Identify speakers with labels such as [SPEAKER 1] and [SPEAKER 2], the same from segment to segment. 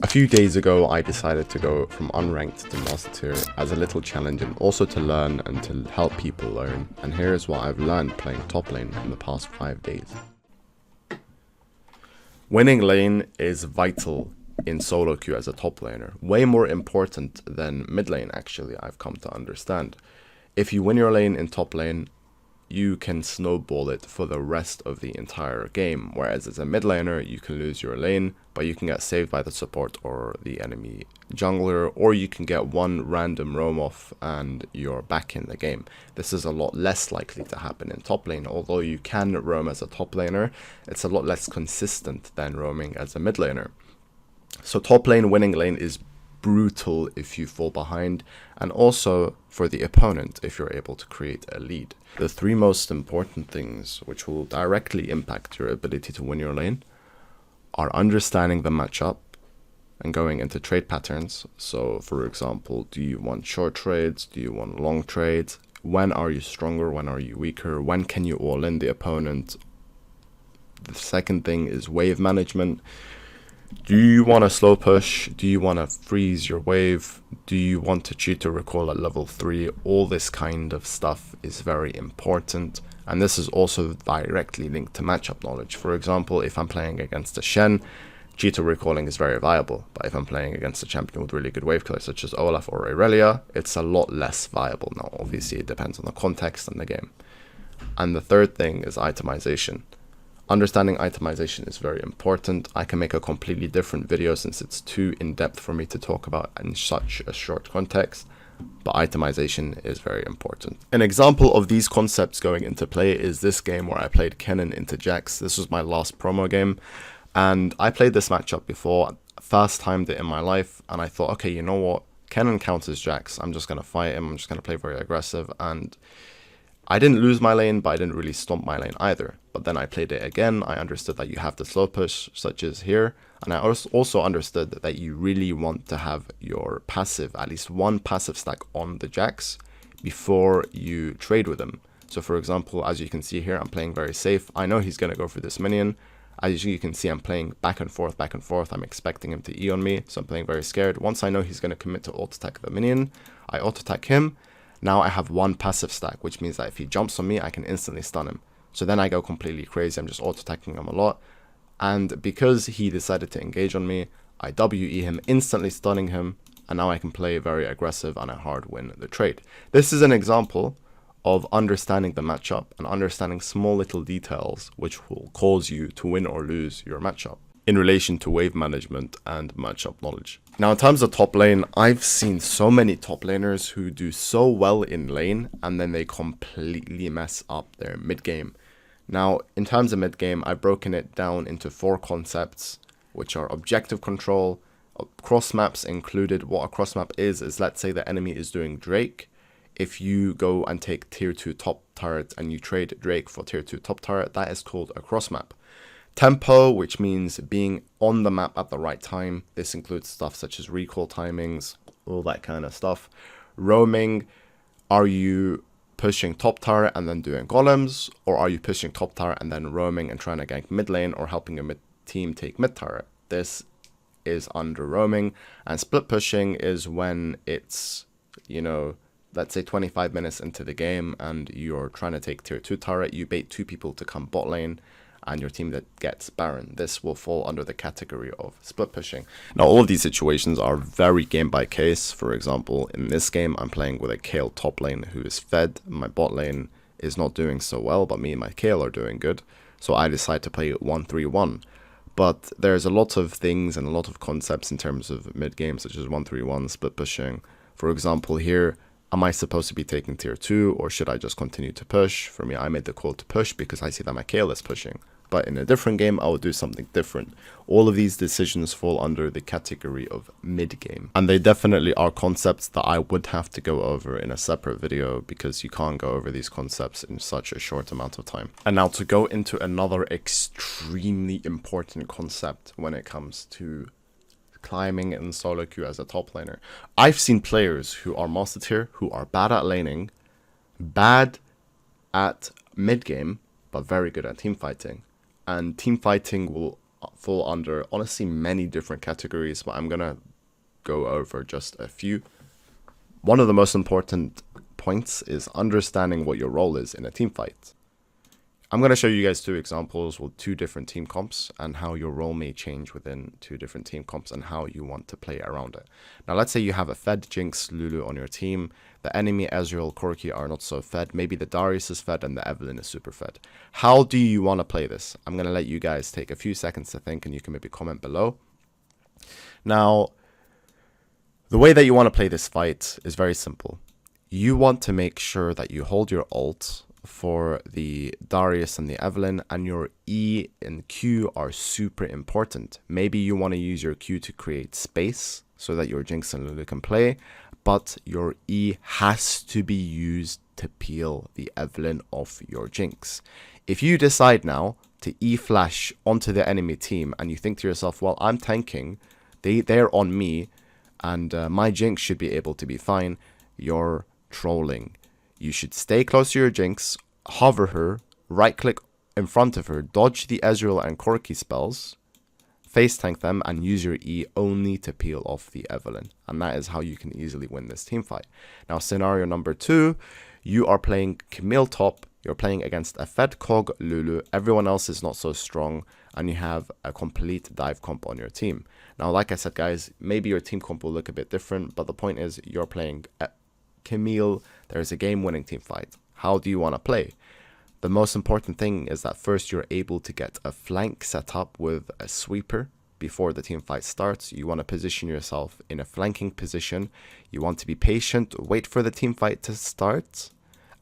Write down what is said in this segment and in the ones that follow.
[SPEAKER 1] A few days ago, I decided to go from Unranked to Master Tier as a little challenge and also to learn and to help people learn. And here is what I've learned playing top lane in the past 5 days. Winning lane is vital in solo queue as a top laner. Way more important than mid lane actually, I've come to understand. If you win your lane in top lane, you can snowball it for the rest of the entire game, whereas as a mid laner you can lose your lane, but you can get saved by the support or the enemy jungler, or you can get one random roam off and you're back in the game. This is a lot less likely to happen in top lane. Although you can roam as a top laner, it's a lot less consistent than roaming as a mid laner. So top lane winning lane is brutal if you fall behind, and also for the opponent if you're able to create a lead. The 3 most important things which will directly impact your ability to win your lane are understanding the matchup and going into trade patterns. So for example, do you want short trades? Do you want long trades? When are you stronger? When are you weaker? When can you all in the opponent? The second thing is wave management. Do you want to slow push? Do you want to freeze your wave? Do you want to cheat or recall at level 3? All this kind of stuff is very important, and this is also directly linked to matchup knowledge. For example, if I'm playing against a Shen, cheat or recalling is very viable, but if I'm playing against a champion with really good wave killers such as Olaf or Aurelia, it's a lot less viable. Now obviously it depends on the context and the game. And the third thing is itemization. Understanding itemization is very important. I can make a completely different video since it's too in-depth for me to talk about in such a short context, but itemization is very important. An example of these concepts going into play is this game where I played Kennen into Jax. This was my last promo game, and I played this matchup before, first timed it in my life, and I thought, okay, you know what, Kennen counters Jax, I'm just going to fight him, I'm just going to play very aggressive, and I didn't lose my lane, but I didn't really stomp my lane either. But then I played it again, I understood that you have the slow push, such as here, and I also understood that you really want to have your passive, at least one passive stack on the Jax before you trade with him. So for example, as you can see here, I'm playing very safe. I know he's going to go for this minion. As you can see, I'm playing back and forth. I'm expecting him to E on me, so I'm playing very scared. Once I know he's going to commit to auto-attack the minion, I auto-attack him. Now I have one passive stack, which means that if he jumps on me, I can instantly stun him. So then I go completely crazy, I'm just auto-attacking him a lot. And because he decided to engage on me, I WE him, instantly stunning him, and now I can play very aggressive and I hard win the trade. This is an example of understanding the matchup and understanding small little details which will cause you to win or lose your matchup in relation to wave management and matchup knowledge. Now in terms of top lane, I've seen so many top laners who do so well in lane and then they completely mess up their mid game. Now in terms of mid game, I've broken it down into 4 concepts, which are objective control, cross maps included. What a cross map is let's say the enemy is doing Drake. If you go and take tier 2 top turret and you trade Drake for tier 2 top turret, that is called a cross map. Tempo, which means being on the map at the right time. This includes stuff such as recall timings, all that kind of stuff. Roaming, are you pushing top turret and then doing golems, or are you pushing top turret and then roaming and trying to gank mid lane or helping a mid team take mid turret? This is under roaming. And split pushing is when it's, you know, let's say 25 minutes into the game and you're trying to take tier 2 turret, you bait 2 people to come bot lane, and your team that gets Baron. This will fall under the category of split pushing. Now all of these situations are very game by case. For example, in this game I'm playing with a Kayle top lane who is fed. My bot lane is not doing so well, but me and my Kayle are doing good. So I decide to play 1-3-1. But there's a lot of things and a lot of concepts in terms of mid game, such as 1-3-1, split pushing. For example here, am I supposed to be taking tier 2 or should I just continue to push? For me, I made the call to push because I see that my Kayle is pushing. But in a different game, I would do something different. All of these decisions fall under the category of mid-game. And they definitely are concepts that I would have to go over in a separate video because you can't go over these concepts in such a short amount of time. And now to go into another extremely important concept when it comes to climbing in solo queue as a top laner. I've seen players who are master tier, who are bad at laning, bad at mid-game, but very good at team fighting. And team fighting will fall under honestly many different categories, but I'm gonna go over just a few. One of the most important points is understanding what your role is in a team fight. I'm going to show you guys two examples with two different team comps and how your role may change within two different team comps and how you want to play around it. Now, let's say you have a fed Jinx Lulu on your team. The enemy Ezreal, Corki are not so fed. Maybe the Darius is fed and the Evelynn is super fed. How do you want to play this? I'm going to let you guys take a few seconds to think and you can maybe comment below. Now, the way that you want to play this fight is very simple. You want to make sure that you hold your ult for the Darius and the Evelynn, and your E and Q are super important. Maybe you want to use your Q to create space so that your Jinx and Lulu can play, but your E has to be used to peel the Evelynn off your Jinx. If you decide now to E flash onto the enemy team and you think to yourself, well, I'm tanking, they're on me, and my Jinx should be able to be fine, you're trolling. You should stay close to your Jinx, hover her, right click in front of her, dodge the Ezreal and Corki spells, face tank them, and use your E only to peel off the Evelynn. And that is how you can easily win this team fight. Now, scenario number 2, you are playing Camille top, you're playing against a fed Cog Lulu, everyone else is not so strong, and you have a complete dive comp on your team. Now, like I said, guys, maybe your team comp will look a bit different, but the point is you're playing Camille. There's a game-winning team fight. How do you want to play? The most important thing is that first you're able to get a flank set up with a sweeper before the team fight starts. You want to position yourself in a flanking position. You want to be patient, wait for the team fight to start,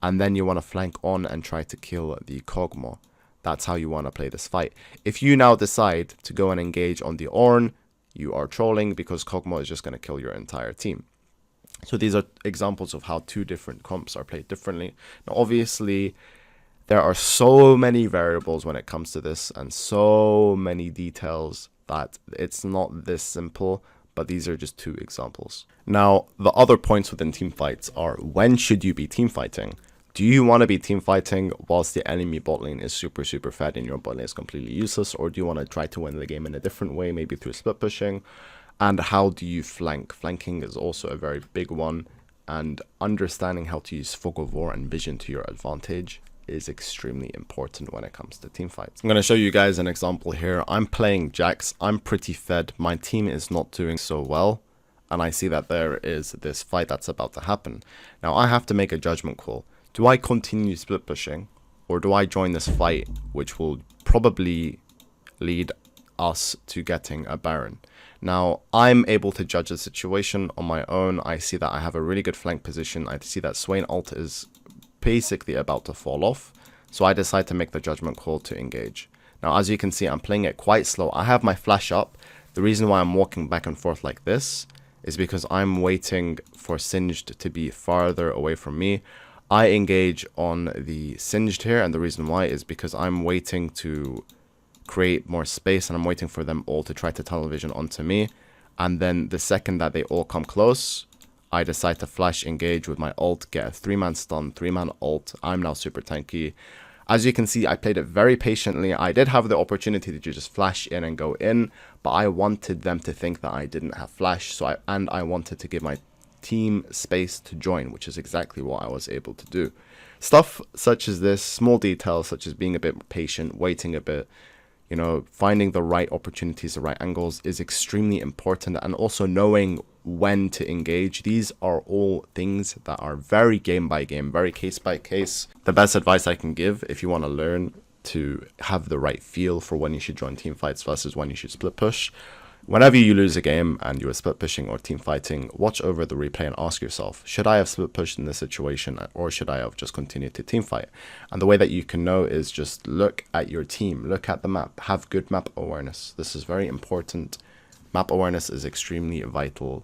[SPEAKER 1] and then you want to flank on and try to kill the Kog'Maw. That's how you want to play this fight. If you now decide to go and engage on the Ornn, you are trolling because Kog'Maw is just going to kill your entire team. So these are examples of how two different comps are played differently. Now, obviously, there are so many variables when it comes to this and so many details that it's not this simple, but these are just two examples. Now, the other points within team fights are, when should you be team fighting? Do you want to be team fighting whilst the enemy bot lane is super fed and your bot lane is completely useless? Or do you want to try to win the game in a different way, maybe through split pushing? And how do you flank? Flanking is also a very big one, and understanding how to use Fog of War and Vision to your advantage is extremely important when it comes to team fights. I'm going to show you guys an example here. I'm playing Jax. I'm pretty fed. My team is not doing so well, and I see that there is this fight that's about to happen. Now, I have to make a judgment call. Do I continue split pushing, or do I join this fight, which will probably lead us to getting a Baron? Now, I'm able to judge the situation on my own. I see that I have a really good flank position. I see that Swain ult is basically about to fall off. So I decide to make the judgment call to engage. Now, as you can see, I'm playing it quite slow. I have my flash up. The reason why I'm walking back and forth like this is because I'm waiting for Singed to be farther away from me. I engage on the Singed here, and the reason why is because I'm waiting to create more space, and I'm waiting for them all to try to tunnel vision onto me. And then the second that they all come close, I decide to flash engage with my ult, get a 3-man stun, 3-man ult. I'm now super tanky. As you can see, I played it very patiently. I did have the opportunity to just flash in and go in, but I wanted them to think that I didn't have flash, so I wanted to give my team space to join, which is exactly what I was able to do. Stuff such as this, small details such as being a bit patient, waiting a bit, you know, finding the right opportunities, the right angles is extremely important, and also knowing when to engage. These are all things that are very game by game, very case by case. The best advice I can give if you want to learn to have the right feel for when you should join team fights versus when you should split push. Whenever you lose a game and you are split pushing or team fighting, watch over the replay and ask yourself, should I have split pushed in this situation, or should I have just continued to team fight? And the way that you can know is just look at your team, look at the map, have good map awareness. This is very important. Map awareness is extremely vital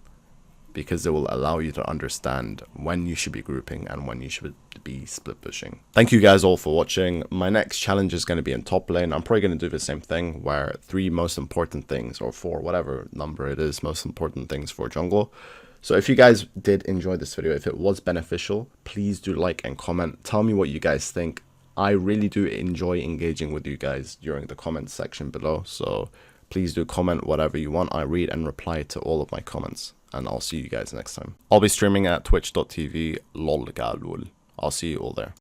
[SPEAKER 1] because it will allow you to understand when you should be grouping and when you should be split pushing. Thank you guys all for watching. My next challenge is going to be in top lane. I'm probably going to do the same thing, where 3 most important things, or 4, whatever number it is, most important things for jungle. So if you guys did enjoy this video, if it was beneficial, please do like and comment. Tell me what you guys think. I really do enjoy engaging with you guys during the comments section below. So Please do comment whatever you want. I read and reply to all of my comments. And I'll see you guys next time. I'll be streaming at twitch.tv lolgalul. I'll see you all there.